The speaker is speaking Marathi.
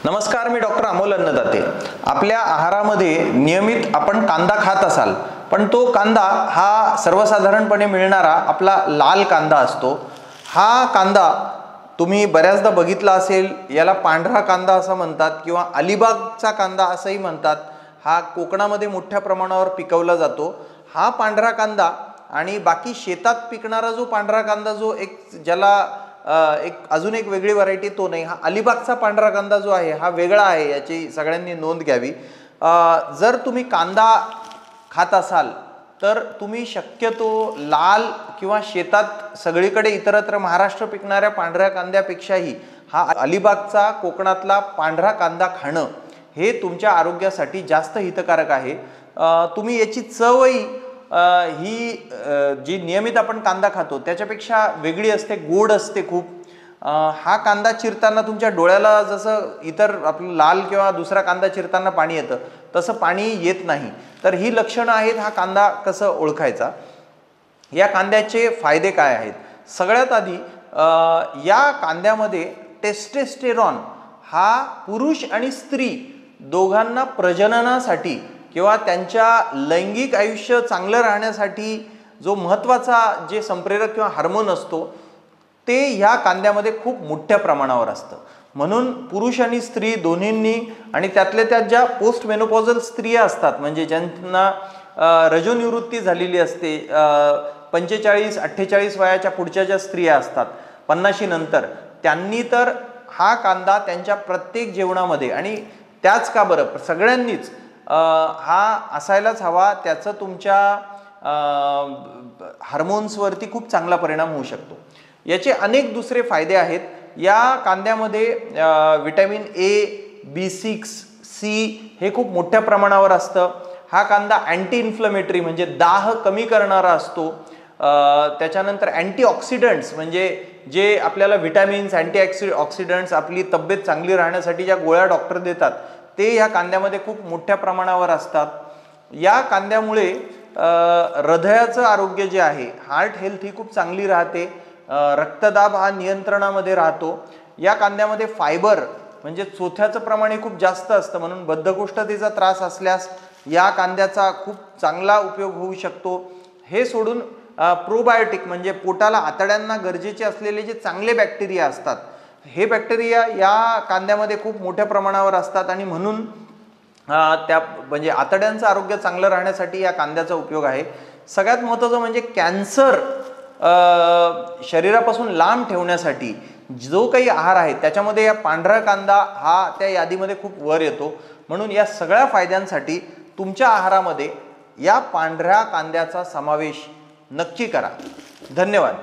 नमस्कार, मी डॉक्टर अमोल अन्नदाते। आपल्या आहारामध्ये नियमित आपण कांदा खात असाल, पण तो कांदा हा सर्वसाधारणपणे मिळणारा आपला लाल कांदा असतो। हा कांदा तुम्ही बऱ्याचदा बघितला असेल, याला पांढरा कांदा असं म्हणतात किंवा अलिबागचा कांदा असंही म्हणतात। हा कोकणामध्ये मोठ्या प्रमाणावर पिकवला जातो। हा पांढरा कांदा आणि बाकी शेतात पिकणारा जो पांढरा कांदा, जो एक ज्याला अजून एक वेगळी व्हरायटी तो नाही, हा अलिबागचा पांढरा कांदा जो आहे हा वेगळा आहे, याची सगळ्यांनी नोंद घ्यावी। जर तुम्ही कांदा खात असाल तर तुम्ही शक्यतो लाल किंवा शेतात सगळीकडे इतरत्र महाराष्ट्र पिकणाऱ्या पांढऱ्या कांद्यापेक्षाही हा अलिबागचा कोकणातला पांढरा कांदा खाणं हे तुमच्या आरोग्यासाठी जास्त हितकारक आहे। तुम्ही याची चवही ही जी नियमित आपण कांदा खातो त्याच्यापेक्षा वेगळी असते, गोड असते खूप। हा कांदा चिरताना तुमच्या डोळ्याला जसं इतर आपलं लाल किंवा दुसरा कांदा चिरताना पाणी येतं तसं पाणी येत नाही। तर ही लक्षणं आहेत हा कांदा कसं ओळखायचा। या कांद्याचे फायदे काय आहेत? सगळ्यात आधी या कांद्यामध्ये टेस्टोस्टेरॉन हा पुरुष आणि स्त्री दोघांना प्रजननासाठी किंवा त्यांच्या लैंगिक आयुष्य चांगलं राहण्यासाठी जो महत्त्वाचा जे संप्रेरक किंवा हार्मोन असतो ते ह्या कांद्यामध्ये खूप मोठ्या प्रमाणावर असतं। म्हणून पुरुष आणि स्त्री दोन्हींनी, आणि त्यातल्या त्यात ज्या पोस्ट मेनोपॉझल स्त्रिया असतात, म्हणजे ज्यांना रजोनिवृत्ती झालेली असते, 45-48 वयाच्या पुढच्या ज्या स्त्रिया असतात 50 नंतर, त्यांनी तर हा कांदा त्यांच्या प्रत्येक जेवणामध्ये, आणि त्याच का बरं सगळ्यांनीच हा असायलाच हवा। त्याचं तुमच्या हार्मोन्सवरती खूप चांगला परिणाम होऊ शकतो। याचे अनेक दुसरे फायदे आहेत। या कांद्यामध्ये विटॅमिन ए, B6, C हे खूप मोठ्या प्रमाणावर असतं। हा कांदा अँटी इन्फ्लेमेटरी म्हणजे दाह कमी करणारा असतो। त्याच्यानंतर अँटीऑक्सिडंट्स म्हणजे जे आपल्याला विटॅमिन्स, अँटीऑक्सिडंट्स आपली तब्येत चांगली राहण्यासाठी ज्या गोळ्या डॉक्टर देतात ते ह्या कांद्यामध्ये खूप मोठ्या प्रमाणावर असतात। या कांद्यामुळे हृदयाचं आरोग्य जे आहे, हार्ट हेल्थ ही खूप चांगली राहते। रक्तदाब हा नियंत्रणामध्ये राहतो। या कांद्यामध्ये फायबर म्हणजे चोथ्याचं प्रमाण खूप जास्त असतं, म्हणून बद्धकोष्ठतेचा त्रास असल्यास या कांद्याचा खूप चांगला उपयोग होऊ शकतो। हे सोडून प्रोबायोटिक म्हणजे पोटाला, आतड्यांना गरजेचे असलेले जे चांगले बॅक्टेरिया असतात, हे बॅक्टेरिया या कांद्यामध्ये खूप मोठ्या प्रमाणावर असतात, आणि म्हणून त्या म्हणजे आतड्यांचं आरोग्य चांगलं राहण्यासाठी या कांद्याचा उपयोग आहे। सगळ्यात महत्त्वाचं म्हणजे कॅन्सर शरीरापासून लांब ठेवण्यासाठी जो काही आहार आहे त्याच्यामध्ये या पांढरा कांदा हा त्या यादीमध्ये खूप वर येतो। म्हणून या सगळ्या फायद्यांसाठी तुमच्या आहारामध्ये या पांढऱ्या कांद्याचा समावेश नक्की करा। धन्यवाद।